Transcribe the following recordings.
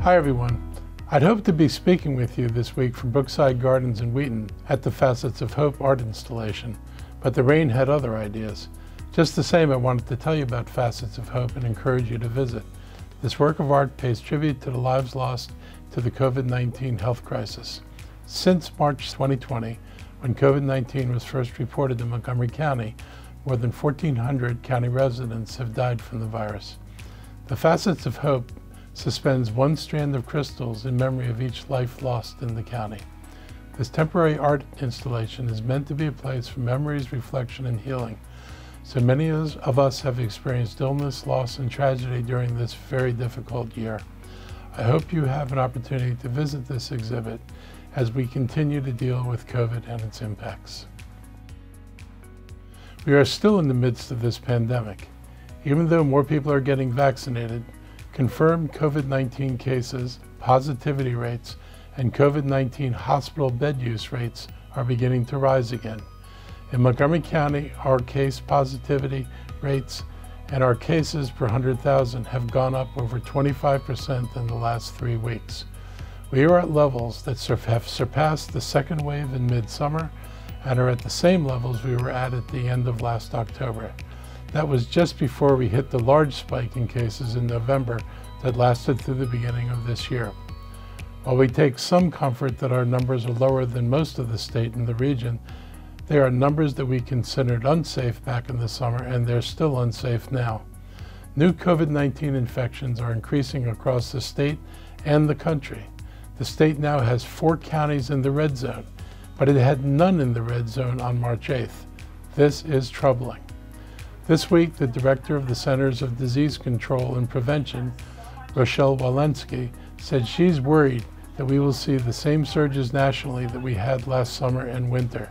Hi everyone. I'd hoped to be speaking with you this week from Brookside Gardens in Wheaton at the Facets of Hope art installation, but the rain had other ideas. Just the same, I wanted to tell you about Facets of Hope and encourage you to visit. This work of art pays tribute to the lives lost to the COVID-19 health crisis. Since March 2020, when COVID-19 was first reported in Montgomery County, more than 1,400 county residents have died from the virus. The Facets of Hope suspends one strand of crystals in memory of each life lost in the county. This temporary art installation is meant to be a place for memories, reflection, and healing. So many of us have experienced illness, loss, and tragedy during this very difficult year. I hope you have an opportunity to visit this exhibit as we continue to deal with COVID and its impacts. We are still in the midst of this pandemic. Even though more people are getting vaccinated, confirmed COVID-19 cases, positivity rates, and COVID-19 hospital bed use rates are beginning to rise again. In Montgomery County, our case positivity rates and our cases per 100,000 have gone up over 25% in the last 3 weeks. We are at levels that have surpassed the second wave in midsummer and are at the same levels we were at the end of last October. That was just before we hit the large spike in cases in November that lasted through the beginning of this year. While we take some comfort that our numbers are lower than most of the state and the region, they are numbers that we considered unsafe back in the summer, and they're still unsafe now. New COVID-19 infections are increasing across the state and the country. The state now has 4 counties in the red zone, but it had none in the red zone on March 8th. This is troubling. This week, the director of the Centers of Disease Control and Prevention, Rochelle Walensky, said she's worried that we will see the same surges nationally that we had last summer and winter.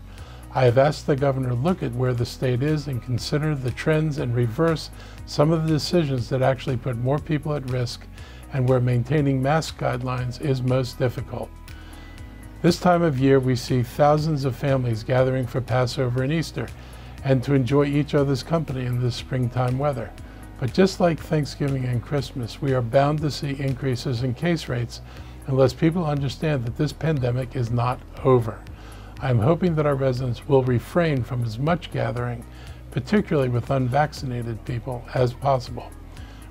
I have asked the governor to look at where the state is and consider the trends and reverse some of the decisions that actually put more people at risk and where maintaining mask guidelines is most difficult. This time of year, we see thousands of families gathering for Passover and Easter, and to enjoy each other's company in this springtime weather. But just like Thanksgiving and Christmas, we are bound to see increases in case rates unless people understand that this pandemic is not over. I'm hoping that our residents will refrain from as much gathering, particularly with unvaccinated people, as possible.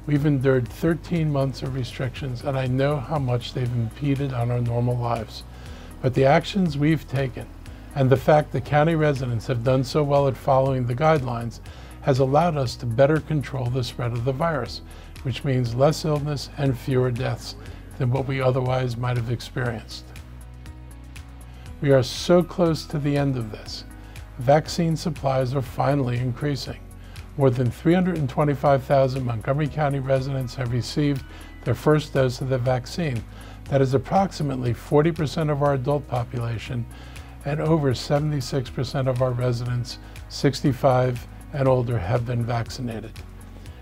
We've endured 13 months of restrictions, and I know how much they've impeded on our normal lives. But the actions we've taken and the fact that county residents have done so well at following the guidelines has allowed us to better control the spread of the virus, which means less illness and fewer deaths than what we otherwise might have experienced. We are so close to the end of this. Vaccine supplies are finally increasing. More than 325,000 Montgomery County residents have received their first dose of the vaccine. That is approximately 40% of our adult population, and over 76% of our residents 65 and older have been vaccinated.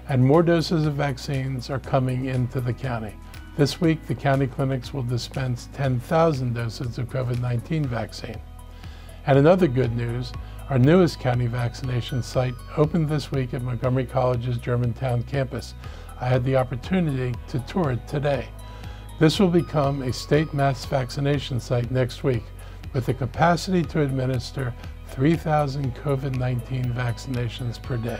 And more doses of vaccines are coming into the county. This week, the county clinics will dispense 10,000 doses of COVID-19 vaccine. And in other good news, our newest county vaccination site opened this week at Montgomery College's Germantown campus. I had the opportunity to tour it today. This will become a state mass vaccination site next week, with the capacity to administer 3,000 COVID-19 vaccinations per day.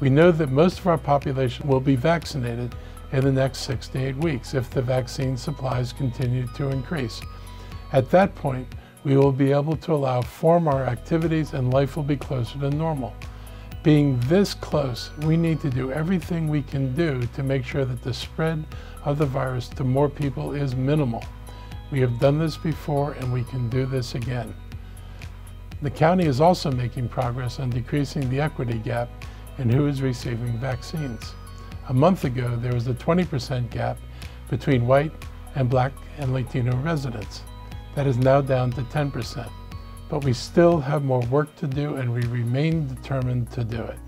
We know that most of our population will be vaccinated in the next 6 to 8 weeks if the vaccine supplies continue to increase. At that point, we will be able to allow more activities and life will be closer to normal. Being this close, we need to do everything we can do to make sure that the spread of the virus to more people is minimal. We have done this before and we can do this again. The county is also making progress on decreasing the equity gap in who is receiving vaccines. A month ago, there was a 20% gap between white and Black and Latino residents. That is now down to 10%. But we still have more work to do and we remain determined to do it.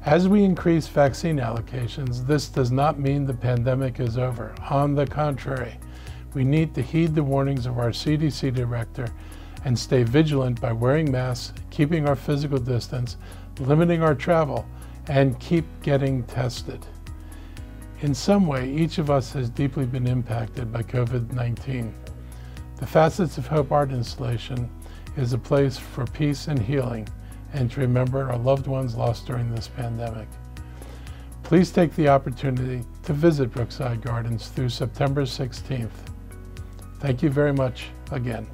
As we increase vaccine allocations, this does not mean the pandemic is over. On the contrary, we need to heed the warnings of our CDC director and stay vigilant by wearing masks, keeping our physical distance, limiting our travel, and keep getting tested. In some way, each of us has deeply been impacted by COVID-19. The Facets of Hope art installation is a place for peace and healing, and to remember our loved ones lost during this pandemic. Please take the opportunity to visit Brookside Gardens through September 16th. Thank you very much again.